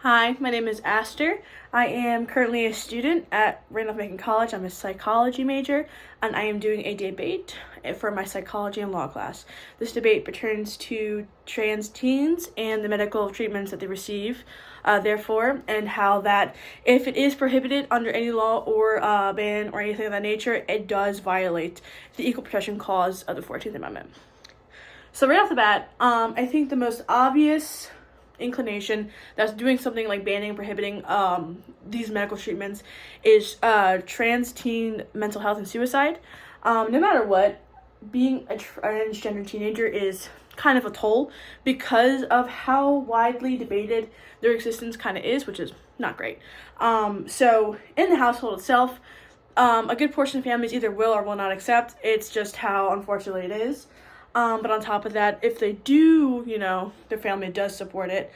Hi, my name is Aster. I am currently a student at Randolph Macon College. I'm a psychology major, and I am doing a debate for my psychology and law class. This debate pertains to trans teens and the medical treatments that they receive, therefore, and how that, if it is prohibited under any law or ban or anything of that nature, it does violate the Equal Protection Clause of the 14th Amendment. So right off the bat, I think the most obvious inclination that's doing something like banning and prohibiting these medical treatments is trans teen mental health and suicide. No matter what, being a transgender teenager is kind of a toll because of how widely debated their existence kind of is, which is not great. So in the household itself, a good portion of families either will or will not accept. It's just how unfortunately it is. But on top of that, if they do, their family does support it,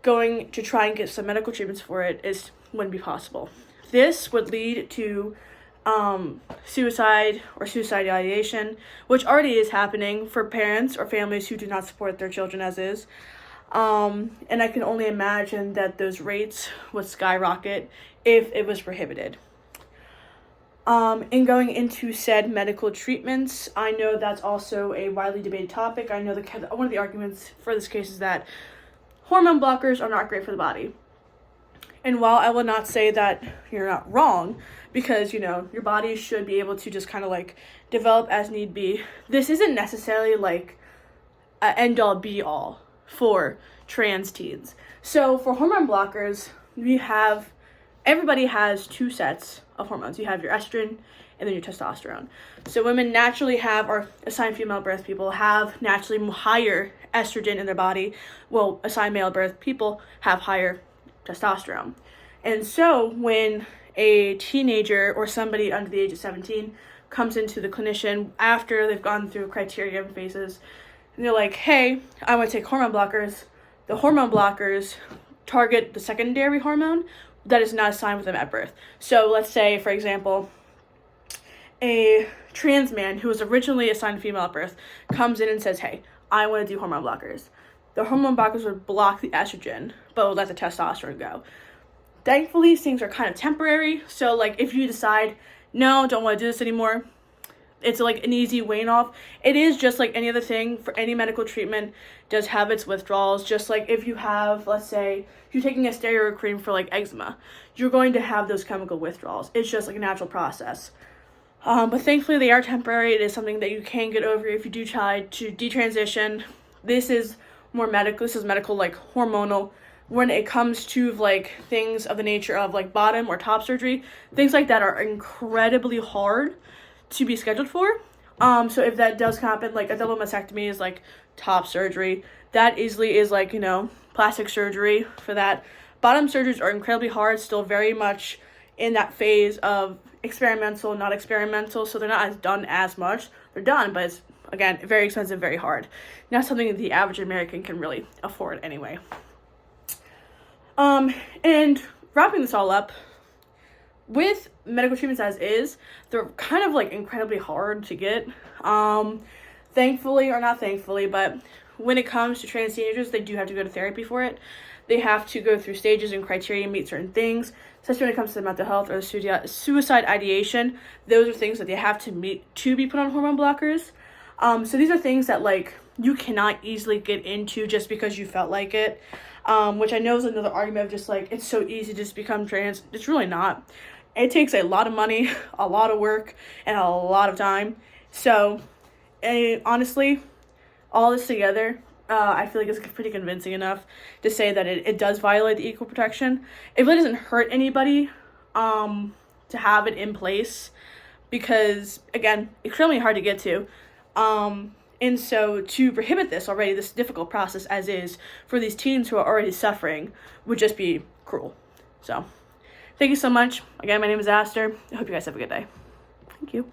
going to try and get some medical treatments for it wouldn't be possible. This would lead to suicide or suicide ideation, which already is happening for parents or families who do not support their children as is. And I can only imagine that those rates would skyrocket if it was prohibited. In going into said medical treatments, I know that's also a widely debated topic. I know one of the arguments for this case is that hormone blockers are not great for the body. And while I will not say that you're not wrong, because, your body should be able to just kind of develop as need be, this isn't necessarily an end-all be-all for trans teens. So for hormone blockers, everybody has two sets of hormones. You have your estrogen and then your testosterone. So women naturally or assigned female birth people have naturally higher estrogen in their body. Well, assigned male birth people have higher testosterone. And so when a teenager or somebody under the age of 17 comes into the clinician after they've gone through criteria and phases, and they're like, hey, I want to take hormone blockers. The hormone blockers target the secondary hormone that is not assigned with them at birth. So let's say, for example, a trans man who was originally assigned female at birth comes in and says, hey, I want to do hormone blockers. The hormone blockers would block the estrogen, but would let the testosterone go. Thankfully, these things are kind of temporary. So if you decide, no, don't want to do this anymore, it's an easy wane off. It is just like any other thing. For any medical treatment does have its withdrawals. Just like if you have, let's say, if you're taking a steroid cream for eczema, you're going to have those chemical withdrawals. It's just a natural process. But thankfully they are temporary. It is something that you can get over if you do try to detransition. This is more medical. This is medical, hormonal. When it comes to things of the nature of bottom or top surgery, things like that are incredibly hard to be scheduled for. So if that does happen, a double mastectomy is top surgery. That easily is plastic surgery for that. Bottom surgeries are incredibly hard, still very much in that phase of experimental, not experimental, so they're not done as much. They're done, but it's, again, very expensive, very hard. Not something that the average American can really afford anyway. And wrapping this all up, with medical treatments as is, they're kind of incredibly hard to get. Thankfully, or not thankfully, but when it comes to trans teenagers, they do have to go to therapy for it. They have to go through stages and criteria and meet certain things, especially when it comes to mental health or suicide ideation. Those are things that they have to meet to be put on hormone blockers. So these are things that you cannot easily get into just because you felt like it. Which I know is another argument of just it's so easy to just become trans. It's really not. It takes a lot of money, a lot of work, and a lot of time. So, honestly, all this together, I feel it's pretty convincing enough to say that it does violate the equal protection. It really doesn't hurt anybody to have it in place because, again, extremely hard to get to. And so to prohibit this difficult process as is for these teens who are already suffering would just be cruel. So thank you so much. Again, my name is Aster. I hope you guys have a good day. Thank you.